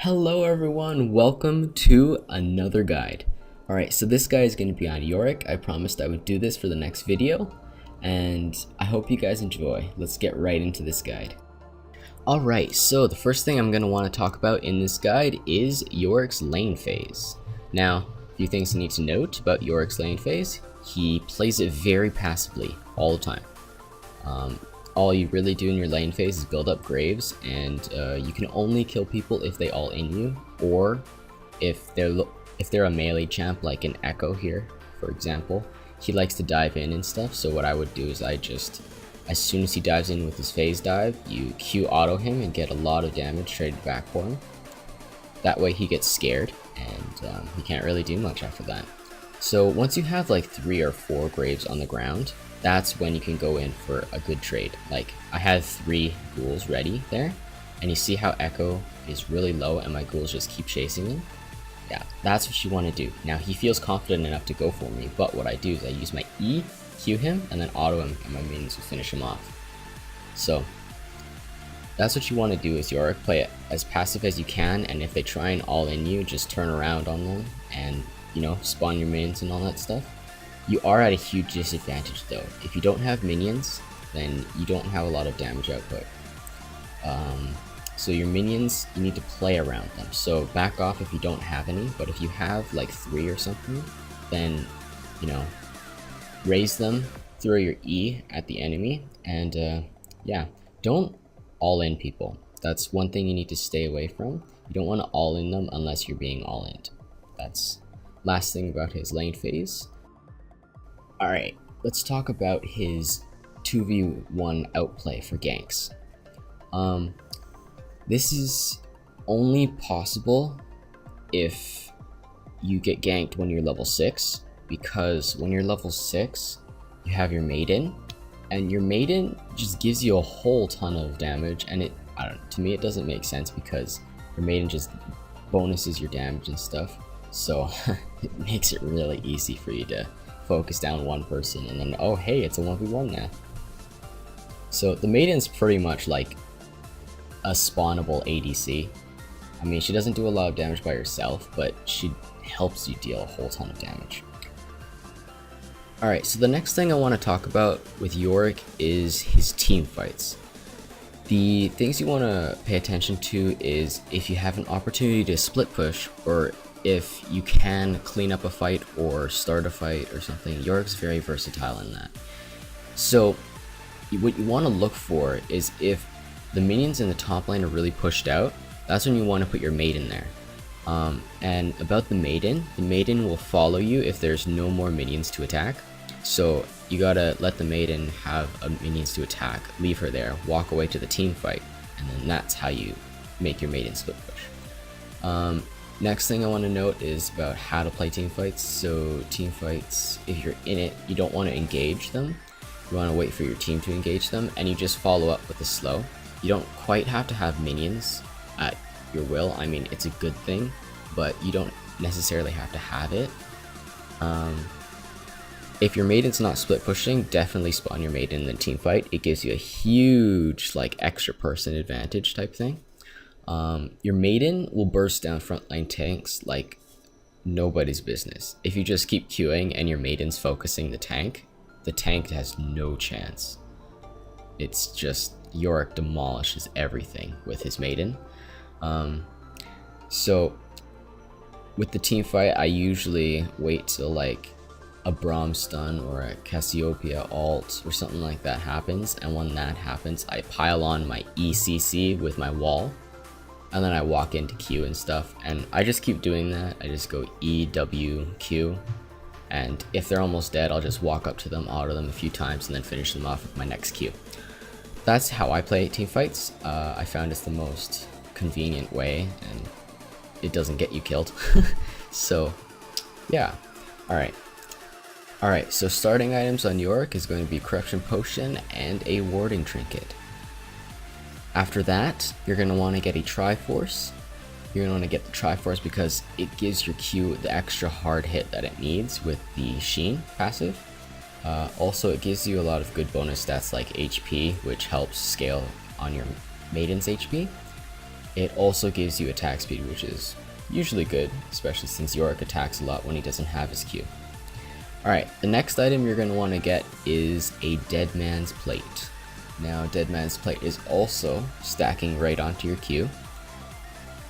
Hello everyone, welcome to another guide. Alright, so this guide is going to be on Yorick. I promised I would do this for the next video, and I hope you guys enjoy. Let's get right into this guide. Alright, so the first thing I'm going to want to talk about in this guide is Yorick's lane phase. Now, a few things you need to note about Yorick's lane phase. He plays it very passively all the time. All you really do in your lane phase is build up graves, and you can only kill people if they all in you, or if they're a melee champ like an Echo here, for example. He likes to dive in and stuff, so what I would do is as soon as he dives in with his phase dive, you Q auto him and get a lot of damage traded back for him. That way he gets scared, and he can't really do much after that. So once you have like 3 or 4 graves on the ground, that's when you can go in for a good trade. Like, I had 3 ghouls ready there, and you see how Echo is really low and my ghouls just keep chasing him? Yeah, that's what you want to do. Now, he feels confident enough to go for me, but what I do is I use my E, Q him, and then auto him, and my minions will finish him off. So, that's what you want to do is Yorick. Play it as passive as you can, and if they try and all in you, just turn around on them and, you know, spawn your minions and all that stuff. You are at a huge disadvantage though. If you don't have minions, then you don't have a lot of damage output. So your minions, you need to play around them. So back off if you don't have any, but if you have like 3 or something, then, you know, raise them, throw your E at the enemy, and yeah, don't all in people. That's one thing you need to stay away from. You don't want to all in them unless you're being all in. That's last thing about his lane phase. Alright, let's talk about his 2v1 outplay for ganks. This is only possible if you get ganked when you're level 6, because when you're level 6, you have your maiden, and your maiden just gives you a whole ton of damage, and to me it doesn't make sense because your maiden just bonuses your damage and stuff, so it makes it really easy for you to focus down one person and then, oh hey, it's a 1v1 now. So the maiden's pretty much like a spawnable ADC. I mean, she doesn't do a lot of damage by herself, but she helps you deal a whole ton of damage. Alright, so the next thing I want to talk about with Yorick is his team fights. The things you want to pay attention to is if you have an opportunity to split push, or if you can clean up a fight or start a fight or something. Yorick's very versatile in that. So what you want to look for is if the minions in the top lane are really pushed out, that's when you want to put your maiden there. And about the maiden will follow you if there's no more minions to attack. So you gotta let the maiden have minions to attack, leave her there, walk away to the team fight, and then that's how you make your maiden split push. Next thing I want to note is about how to play team fights. So team fights, if you're in it, you don't want to engage them. You want to wait for your team to engage them, and you just follow up with a slow. You don't quite have to have minions at your will. I mean, it's a good thing, but you don't necessarily have to have it. If your maiden's not split pushing, definitely spawn your maiden in the team fight. It gives you a huge like extra person advantage type thing. Your maiden will burst down frontline tanks like nobody's business. If you just keep queuing and your maiden's focusing the tank has no chance. It's just Yorick demolishes everything with his maiden. So with the team fight, I usually wait till like a Braum stun or a Cassiopeia ult or something like that happens, and when that happens, I pile on my ECC with my wall, and then I walk into Q and stuff, and I just keep doing that. I just go E, W, Q, and if they're almost dead, I'll just walk up to them, auto them a few times, and then finish them off with my next Q. That's how I play team fights. I found it's the most convenient way, and it doesn't get you killed. So, yeah. Alright, so starting items on Yorick is going to be Corruption Potion and a Warding Trinket. After that, you're going to want to get a Triforce. You're going to want to get the Triforce because it gives your Q the extra hard hit that it needs with the Sheen passive. Also, it gives you a lot of good bonus stats like HP, which helps scale on your Maiden's HP. It also gives you attack speed, which is usually good, especially since Yorick attacks a lot when he doesn't have his Q. Alright, the next item you're going to want to get is a Dead Man's Plate. Now, Dead Man's Plate is also stacking right onto your Q.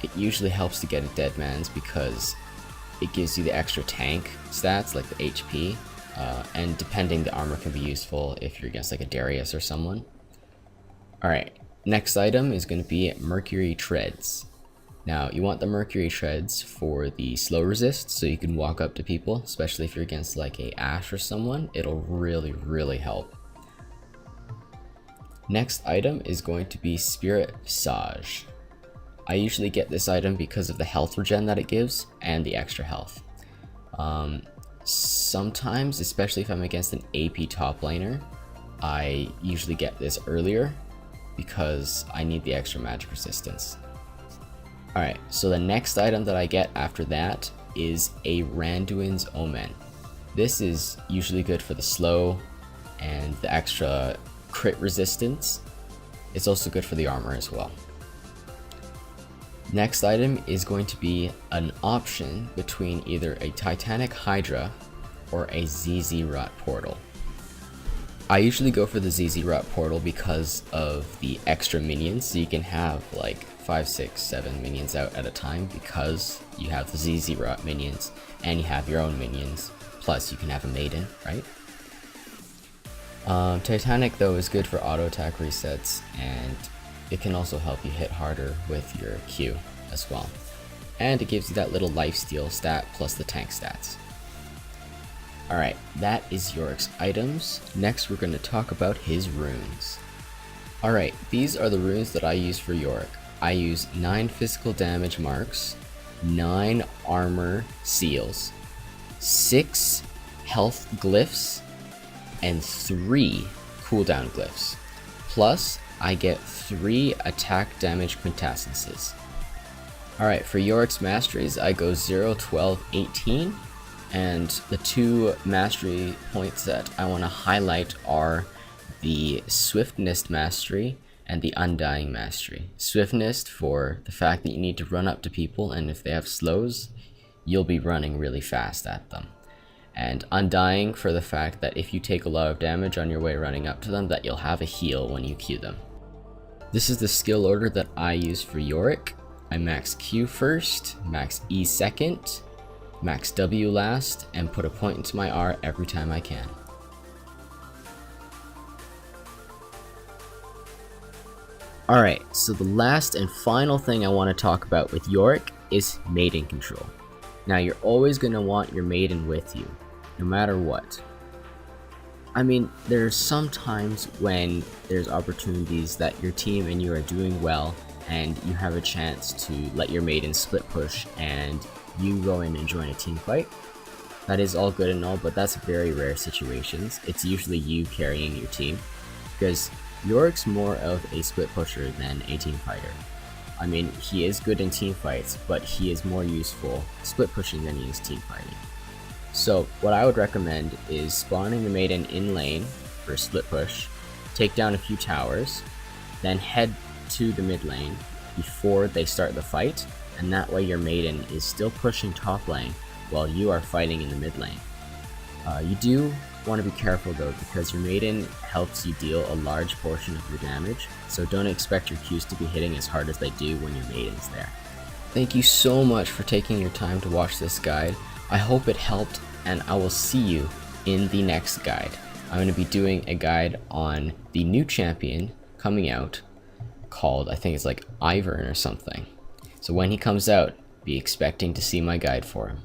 It usually helps to get a Dead Man's because it gives you the extra tank stats, like the HP, and depending, the armor can be useful if you're against like a Darius or someone. Alright, next item is going to be Mercury Treads. Now, you want the Mercury Treads for the slow resist, so you can walk up to people, especially if you're against like a Ashe or someone. It'll really help. Next item is going to be Spirit Visage. I usually get this item because of the health regen that it gives and the extra health. Sometimes, especially if I'm against an AP top laner, I usually get this earlier because I need the extra magic resistance. Alright, so the next item that I get after that is a Randuin's Omen. This is usually good for the slow and the extra crit resistance. It's also good for the armor as well. Next item is going to be an option between either a Titanic Hydra or a ZZ Rot Portal. I usually go for the ZZ Rot Portal because of the extra minions, so you can have like 5, 6, 7 minions out at a time because you have the ZZ Rot minions and you have your own minions, plus you can have a Maiden, right? Titanic though is good for auto attack resets, and it can also help you hit harder with your Q as well. And it gives you that little lifesteal stat plus the tank stats. Alright, that is Yorick's items. Next we're going to talk about his runes. Alright, these are the runes that I use for Yorick. I use 9 physical damage marks, 9 armor seals, 6 health glyphs, and 3 cooldown glyphs. Plus, I get 3 attack damage quintessences. Alright, for Yorick's Masteries, I go 0, 12, 18, and the 2 mastery points that I want to highlight are the Swiftness Mastery and the Undying Mastery. Swiftness for the fact that you need to run up to people, and if they have slows, you'll be running really fast at them. And Undying for the fact that if you take a lot of damage on your way running up to them, that you'll have a heal when you Q them. This is the skill order that I use for Yorick. I max Q first, max E second, max W last, and put a point into my R every time I can. Alright, so the last and final thing I want to talk about with Yorick is Maiden control. Now you're always going to want your Maiden with you, no matter what. I mean, there's some times when there's opportunities that your team and you are doing well, and you have a chance to let your Maiden split push and you go in and join a team fight. That is all good and all, but that's very rare situations. It's usually you carrying your team, because Yorick's more of a split pusher than a team fighter. I mean, he is good in team fights, but he is more useful split pushing than he is team fighting. So what I would recommend is spawning the Maiden in lane for a split push, take down a few towers, then head to the mid lane before they start the fight, and that way your Maiden is still pushing top lane while you are fighting in the mid lane. You do want to be careful though, because your Maiden helps you deal a large portion of your damage, so don't expect your Qs to be hitting as hard as they do when your Maiden's there. Thank you so much for taking your time to watch this guide. I hope it helped, and I will see you in the next guide. I'm going to be doing a guide on the new champion coming out called, I think it's like Ivern or something. So when he comes out, be expecting to see my guide for him.